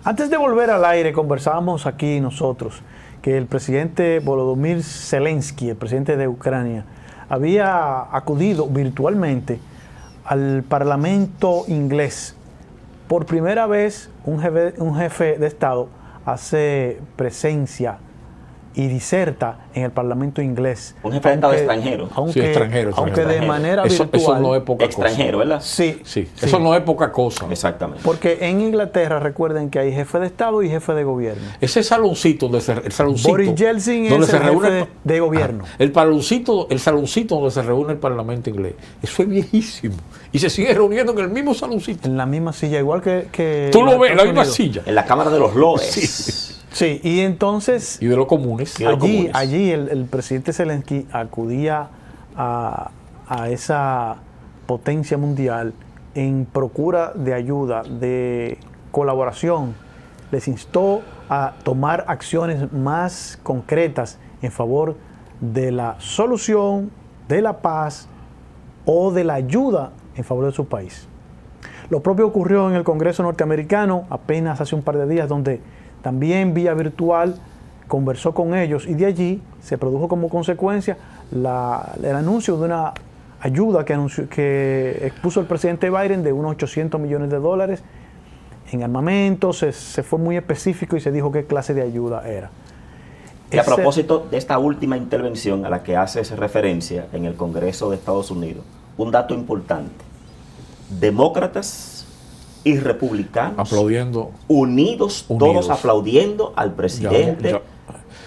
Antes de volver al aire, conversábamos aquí nosotros que el presidente Volodymyr Zelensky, el presidente de Ucrania, había acudido virtualmente al Parlamento inglés. Por primera vez, un jefe de Estado hace presencia y diserta en el Parlamento inglés. Un jefe de Estado extranjero. Aunque, sí, extranjero. Aunque de manera virtual. Eso no es poca extranjero, cosa. ¿verdad? Sí, sí. Eso no es poca cosa. Exactamente. Porque en Inglaterra, recuerden que hay jefe de Estado y jefe de gobierno. Ese saloncito, el saloncito Boris Yeltsin donde es se el reúne jefe de gobierno. El saloncito donde se reúne el Parlamento inglés. Eso es viejísimo. Y se sigue reuniendo en el mismo saloncito. En la misma silla, igual que tú lo ves, en la misma Unidos. silla. En la Cámara de los Lores. Sí. Sí, y entonces Y de los comunes. allí el presidente Zelensky acudía a esa potencia mundial en procura de ayuda, de colaboración. Les instó a tomar acciones más concretas en favor de la solución, de la paz o de la ayuda en favor de su país. Lo propio ocurrió en el Congreso norteamericano apenas hace un par de días, donde también vía virtual conversó con ellos, y de allí se produjo como consecuencia el anuncio de una ayuda que expuso el presidente Biden de unos $800 millones en armamento. Se fue muy específico y se dijo qué clase de ayuda era. Y a propósito de esta última intervención a la que haces referencia en el Congreso de Estados Unidos, un dato importante: demócratas y republicanos aplaudiendo, unidos, todos aplaudiendo al presidente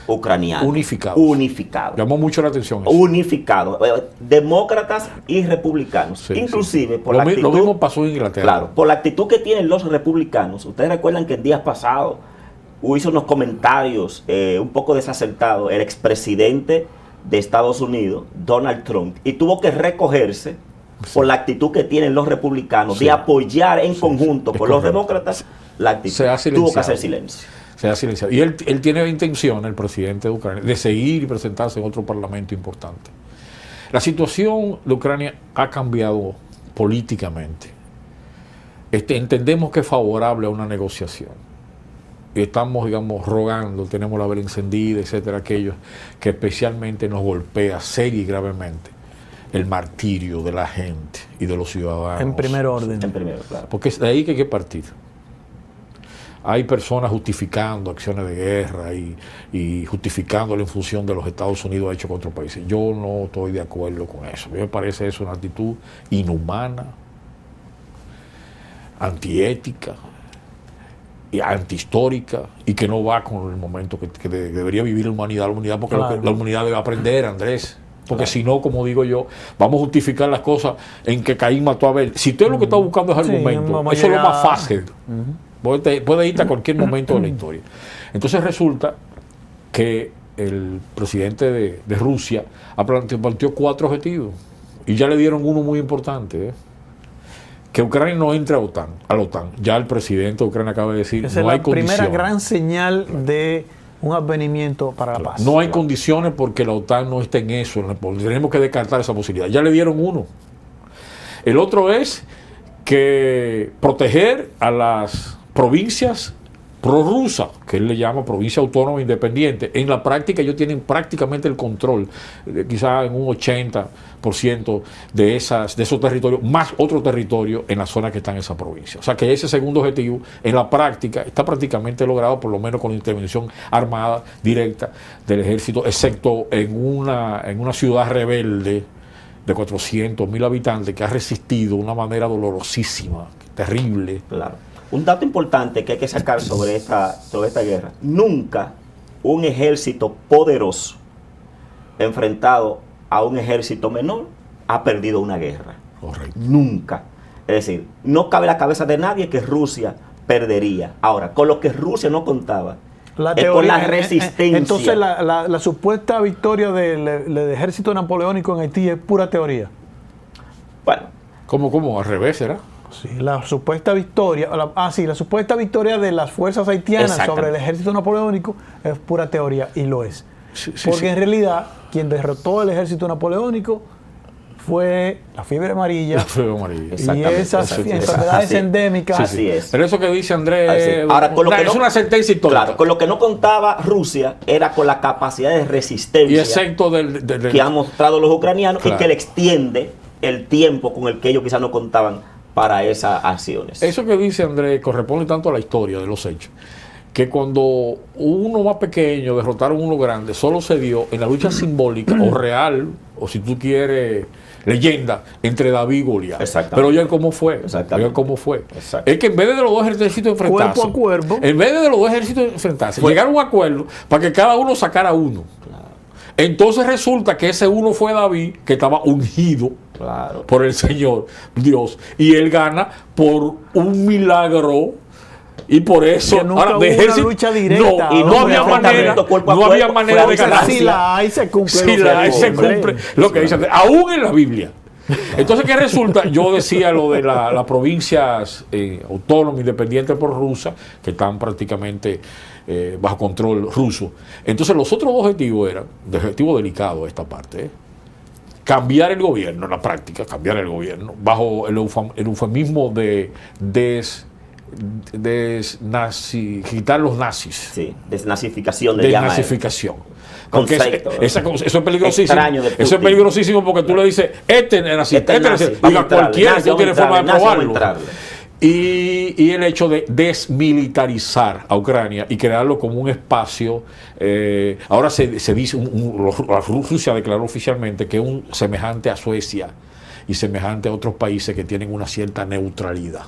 ucraniano. Unificado. Llamó mucho la atención eso. Unificado. Demócratas y republicanos. Sí, inclusive, sí. por la actitud... Lo mismo pasó en Inglaterra. Claro, por la actitud que tienen los republicanos. Ustedes recuerdan que en días pasados hizo unos comentarios un poco desacertados el expresidente de Estados Unidos, Donald Trump, y tuvo que recogerse por la actitud que tienen los republicanos de apoyar en conjunto con los demócratas la actitud. Tuvo que hacer silencio. Se ha silenciado. Y él tiene intención, el presidente de Ucrania, de seguir y presentarse en otro parlamento importante. La situación de Ucrania ha cambiado políticamente. Entendemos que es favorable a una negociación. Y estamos, digamos, rogando, tenemos la vela encendida, etcétera, aquellos que especialmente nos golpea seria y gravemente el martirio de la gente y de los ciudadanos. En primer orden. En primero, claro. Porque es de ahí que hay que partir. Hay personas justificando acciones de guerra y justificándolo en función de los Estados Unidos ha hecho con otros países. Yo no estoy de acuerdo con eso. A mí me parece eso una actitud inhumana, antiética y antihistórica, y que no va con el momento que debería vivir la humanidad, porque claro, la humanidad debe aprender, Andrés. Porque si no, como digo yo, vamos a justificar las cosas en que Caín mató a Abel. Si usted lo que está buscando es argumento, eso es lo más fácil. Puede irte a cualquier momento de la historia. Entonces resulta que el presidente de Rusia planteó 4 objetivos, y ya le dieron uno muy importante, que Ucrania no entre a la OTAN. Ya el presidente de Ucrania acaba de decir, esa no hay condiciones. Es la primera gran señal de un advenimiento para la paz. No hay condiciones porque la OTAN no está en eso. Tenemos que descartar esa posibilidad. Ya le dieron uno. El otro es que proteger a las provincias prorrusas, que él le llama provincia autónoma independiente. En la práctica ellos tienen prácticamente el control, quizás en un 80% de esos territorios, más otro territorio en la zona que está en esa provincia. O sea que ese segundo objetivo en la práctica está prácticamente logrado, por lo menos con la intervención armada directa del ejército, excepto en una ciudad rebelde de 400.000 habitantes que ha resistido de una manera dolorosísima, terrible. Claro. Un dato importante que hay que sacar sobre esta guerra: nunca un ejército poderoso enfrentado a un ejército menor ha perdido una guerra. Correcto. Nunca. Es decir, no cabe la cabeza de nadie que Rusia perdería. Ahora, con lo que Rusia no contaba, es con la resistencia. Entonces la supuesta victoria del ejército napoleónico en Haití es pura teoría. Bueno. ¿Cómo? Al revés, ¿será? Sí, la supuesta victoria, la supuesta victoria de las fuerzas haitianas sobre el ejército napoleónico es pura teoría, y lo es. Sí, porque en realidad quien derrotó el ejército napoleónico fue la fiebre amarilla. La fiebre amarilla. Y Exactamente, esas exactamente. enfermedades Así. endémicas. Así es. Pero eso que dice Andrés Así. Ahora, con lo que es no- una sentencia histórica. Claro, con lo que no contaba Rusia era con la capacidad de Y resistencia excepto que han mostrado los ucranianos Claro. y que le extiende el tiempo con el que ellos quizás no contaban para esas acciones. Eso que dice Andrés corresponde tanto a la historia de los hechos, que cuando uno más pequeño derrotaron a uno grande, solo se dio en la lucha simbólica o real, o si tú quieres, leyenda, entre David y Goliat. Exactamente. Pero oigan cómo fue. Exactamente. Oigan cómo fue. Exacto. Es que en vez de los dos ejércitos enfrentarse, Cuerpo a cuerpo. en vez de los dos ejércitos enfrentarse, llegaron a un acuerdo para que cada uno sacara uno. Entonces resulta que ese uno fue David, que estaba ungido Claro. por el Señor Dios, y él gana por un milagro. Y por eso Que nunca hubo una lucha directa, no, y no hombre, había manera, enfrentamiento cuerpo a no había cuerpo, manera de fue ganar. Si la hay, se cumple. Si lo la que hay, dice, se hombre. cumple lo que dice Andrés, aún en la Biblia. Entonces, ¿qué resulta? Yo decía lo de las provincias autónomas, independientes por rusa, que están prácticamente bajo control ruso. Entonces, los otros objetivos eran, de objetivo delicado esta parte, cambiar el gobierno, en la práctica, cambiar el gobierno, bajo el eufemismo de quitar los nazis. Sí, desnazificación le llama él. Desnazificación. Porque Concepto. eso es peligrosísimo. Extraño de Eso es Putin. peligrosísimo porque tú le dices, este es nazi, Este es nazi, nazi. vamos Y a a entrarle, cualquiera nazi, que no vamos a tiene forma de entrarle, nazi, vamos a probarlo. entrarle. Y el hecho de desmilitarizar a Ucrania y crearlo como un espacio, ahora se dice, Rusia declaró oficialmente que es un semejante a Suecia y semejante a otros países que tienen una cierta neutralidad.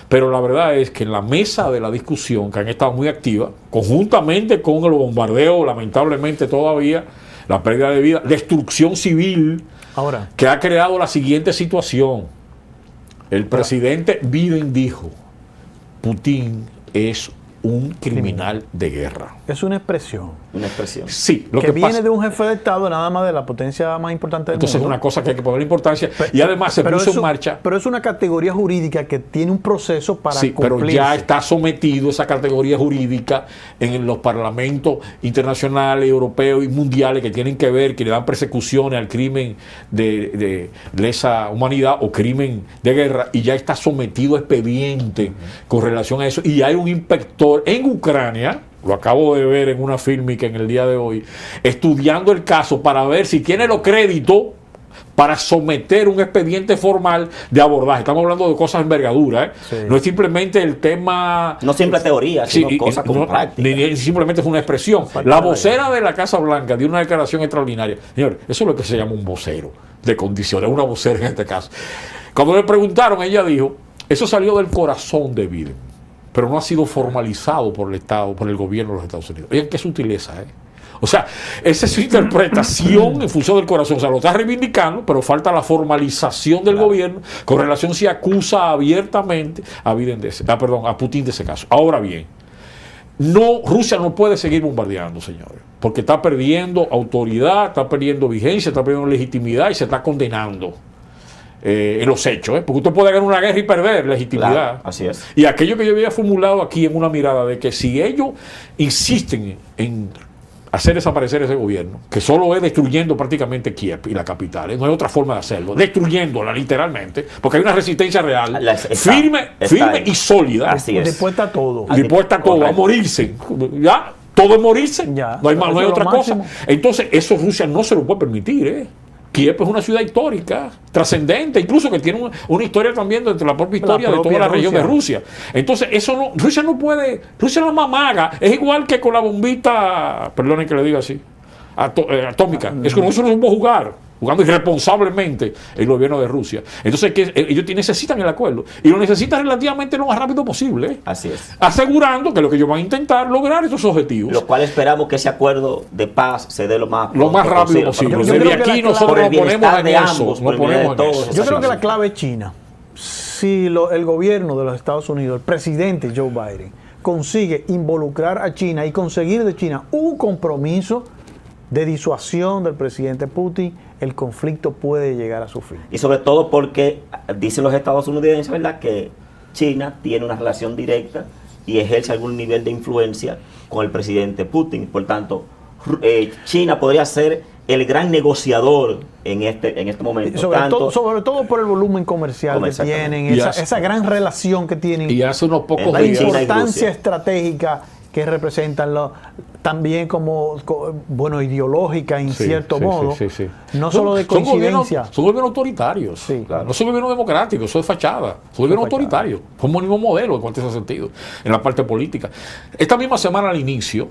Pero la verdad es que en la mesa de la discusión, que han estado muy activas, conjuntamente con el bombardeo, lamentablemente todavía, la pérdida de vida, destrucción civil, Ahora, que ha creado la siguiente situación. El presidente Biden dijo, Putin es un criminal de guerra. es una expresión Una expresión. Sí, lo que que viene pasa. de un jefe de Estado, nada más de la potencia más importante del Entonces es mundo. una cosa que hay que poner importancia. Y además se puso en marcha. Pero es una categoría jurídica que tiene un proceso para Sí, pero cumplirse. ya está sometido esa categoría jurídica en los parlamentos internacionales, europeos y mundiales que tienen que ver, que le dan persecuciones al crimen de lesa humanidad o crimen de guerra, y ya está sometido a expediente con relación a eso. Y hay un inspector en Ucrania, lo acabo de ver en una fílmica en el día de hoy, estudiando el caso para ver si tiene los créditos para someter un expediente formal de abordaje. Estamos hablando de cosas de envergadura, ¿eh? Sí. No es simplemente el tema. No siempre teoría, Sí, sino cosas como práctica. ni simplemente es una expresión. La vocera de la Casa Blanca dio una declaración extraordinaria. Señor, eso es lo que se llama un vocero de condiciones, una vocera en este caso. Cuando le preguntaron, ella dijo, eso salió del corazón de Biden, pero no ha sido formalizado por el Estado, por el gobierno de los Estados Unidos. Oigan, qué sutileza, ¿eh? O sea, esa es su interpretación en función del corazón. O sea, lo está reivindicando, pero falta la formalización del gobierno con relación si acusa abiertamente a Biden a Putin de ese caso. Ahora bien, Rusia no puede seguir bombardeando, señores, porque está perdiendo autoridad, está perdiendo vigencia, está perdiendo legitimidad y se está condenando en los hechos, ¿eh? Porque usted puede ganar una guerra y perder legitimidad. Claro, así es. Y aquello que yo había formulado aquí en una mirada de que si ellos insisten en hacer desaparecer ese gobierno, que solo es destruyendo prácticamente Kiev y la capital, ¿eh? No hay otra forma de hacerlo, destruyéndola literalmente, porque hay una resistencia real, firme y sólida, Así es. Dispuesta a todo. dispuesta a todo, a Correcto. morirse, ya, todo es morirse, Ya. no hay, más, no hay Eso es otra lo cosa. máximo. Entonces eso Rusia no se lo puede permitir, ¿eh? Kiev es una ciudad histórica, trascendente, incluso que tiene una historia también dentro de la propia historia de toda propia la región de Rusia. Rusia. Entonces, eso no, Rusia no puede, Rusia no mamaga, es igual que con la bombita, perdonen que le diga así, atómica. Es que nosotros no podemos jugar, jugando irresponsablemente el gobierno de Rusia. Entonces, ellos necesitan el acuerdo, y lo necesitan relativamente lo más rápido posible, ¿eh? Así es. Asegurando que lo que ellos van a intentar lograr estos objetivos. Lo cual esperamos que ese acuerdo de paz se dé lo más Rápido posible. Yo Desde creo que aquí la- nosotros por el nos ponemos bienestar en de eso. ambos, Nos por el bien ponemos de en todos. eso. Yo creo que la situación. clave es China. Si el gobierno de los Estados Unidos, el presidente Joe Biden, consigue involucrar a China y conseguir de China un compromiso de disuasión del presidente Putin, el conflicto puede llegar a su fin. Y sobre todo porque dicen los estadounidenses, ¿verdad?, que China tiene una relación directa y ejerce algún nivel de influencia con el presidente Putin. Por tanto, China podría ser el gran negociador en este momento. Sobre todo por el volumen comercial que tienen, esa gran relación que tienen, y hace unos pocos la días, importancia estratégica que representan también como ideológica en cierto modo, no solo de coincidencia. Son gobiernos autoritarios, claro. No son gobiernos democráticos, eso es fachada, son gobiernos autoritarios, como el mismo modelo en cualquier sentido, en la parte política. Esta misma semana al inicio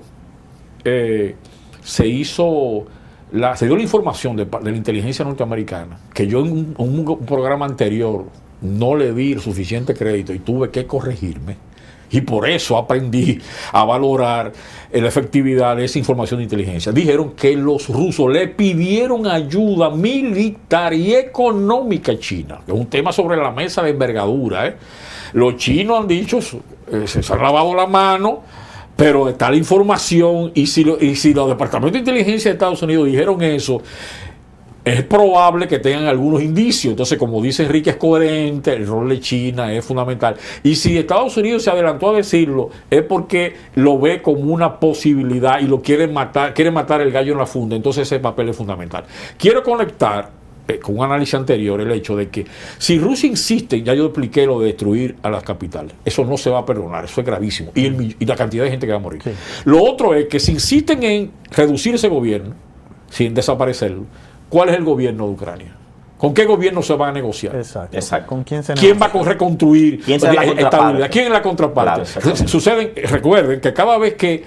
se dio la información de la inteligencia norteamericana, que yo en un programa anterior no le di el suficiente crédito y tuve que corregirme. Y por eso aprendí a valorar la efectividad de esa información de inteligencia. Dijeron que los rusos le pidieron ayuda militar y económica a China, que es un tema sobre la mesa de envergadura. Los chinos han dicho, se han lavado la mano, pero está la información, y si los departamentos de inteligencia de Estados Unidos dijeron eso, es probable que tengan algunos indicios. Entonces, como dice Enrique, es coherente, el rol de China es fundamental. Y si Estados Unidos se adelantó a decirlo, es porque lo ve como una posibilidad y lo quiere matar el gallo en la funda. Entonces ese papel es fundamental. Quiero conectar con un análisis anterior el hecho de que si Rusia insiste, ya yo expliqué lo de destruir a las capitales, eso no se va a perdonar, eso es gravísimo. Y la cantidad de gente que va a morir. Sí. Lo otro es que si insisten en reducir ese gobierno, sin desaparecerlo, ¿cuál es el gobierno de Ucrania? ¿Con qué gobierno se va a negociar? Exacto. ¿Con quién ¿Quién va a reconstruir estabilidad? ¿Quién es la contraparte? Claro, recuerden que cada vez que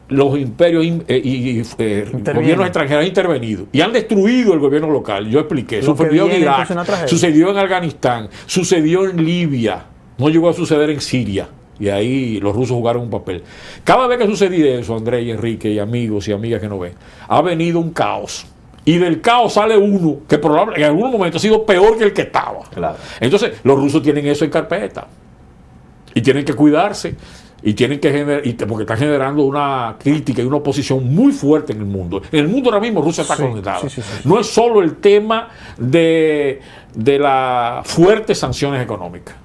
los imperios gobiernos extranjeros han intervenido y han destruido el gobierno local, yo expliqué, sucedió en Irak, sucedió en Afganistán, sucedió en Libia, no llegó a suceder en Siria. Y ahí los rusos jugaron un papel. Cada vez que sucedió eso, Andrés y Enrique y amigos y amigas que nos ven, ha venido un caos. Y del caos sale uno que probablemente en algún momento ha sido peor que el que estaba. Claro. Entonces, los rusos tienen eso en carpeta. Y tienen que cuidarse. Y tienen que generar, porque están generando una crítica y una oposición muy fuerte en el mundo. En el mundo ahora mismo Rusia está conectada. No es solo el tema de las fuertes sanciones económicas.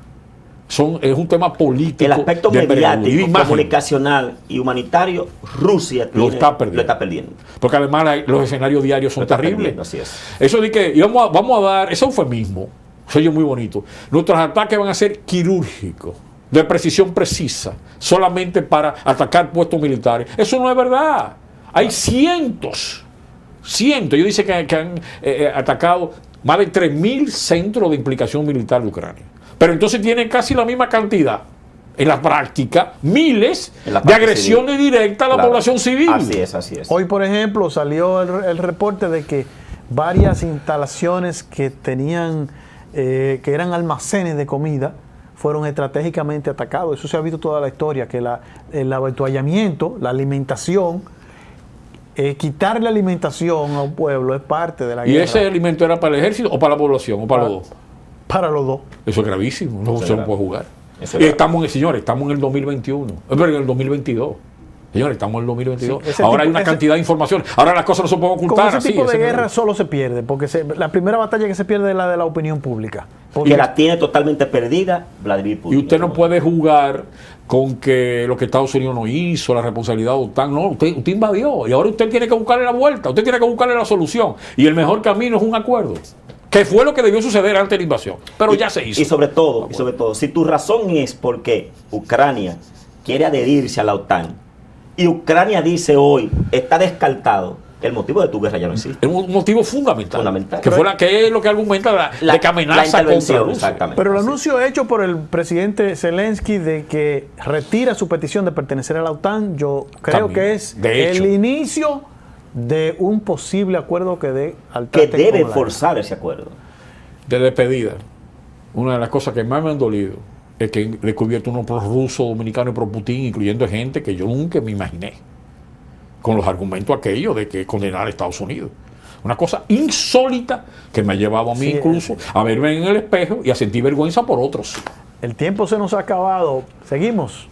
Es un tema político. El aspecto mediático, comunicacional y humanitario, Rusia lo está perdiendo. Porque además los escenarios diarios son terribles. Así es. Eso de que vamos a dar ese eufemismo, se oye muy bonito. Nuestros ataques van a ser quirúrgicos, de precisión precisa, solamente para atacar puestos militares. Eso no es verdad. Hay cientos. Yo dice que han atacado más de 3.000 centros de implicación militar de Ucrania. Pero entonces tienen casi la misma cantidad, en la práctica, miles de agresiones directas a la población civil. Así es. Hoy, por ejemplo, salió el reporte de que varias instalaciones que tenían, que eran almacenes de comida, fueron estratégicamente atacados. Eso se ha visto toda la historia, que el avituallamiento, la alimentación, quitar la alimentación a un pueblo es parte de la guerra. ¿Y ese alimento era para el ejército o para la población o para los dos? Para los dos. Eso es gravísimo, no se puede jugar. Estamos en el 2021, en el 2022. Señores, estamos en el 2022. Sí, ahora hay una cantidad de información. Ahora las cosas no se pueden ocultar. Con ese tipo de guerra solo se pierde, porque la primera batalla que se pierde es la de la opinión pública. Y la tiene totalmente perdida Vladimir Putin. Y usted no puede jugar con que lo que Estados Unidos no hizo, la responsabilidad de OTAN. No, usted invadió y ahora usted tiene que buscarle la vuelta, usted tiene que buscarle la solución. Y el mejor camino es un acuerdo. Que fue lo que debió suceder antes de la invasión. Pero ya se hizo. Y sobre todo, si tu razón es porque Ucrania quiere adherirse a la OTAN y Ucrania dice hoy, está descartado, el motivo de tu guerra ya no existe. Es un motivo fundamental. Que es lo que argumenta de que amenaza contra Rusia. Pero el anuncio hecho por el presidente Zelensky de que retira su petición de pertenecer a la OTAN, yo creo que es el inicio de un posible acuerdo que debe forzar ese acuerdo. De despedida, una de las cosas que más me han dolido es que he descubierto uno pro-ruso, dominicano y pro-Putin, incluyendo gente que yo nunca me imaginé, con los argumentos aquellos de que condenar a Estados Unidos. Una cosa insólita que me ha llevado a mí incluso a verme en el espejo y a sentir vergüenza por otros. El tiempo se nos ha acabado. Seguimos.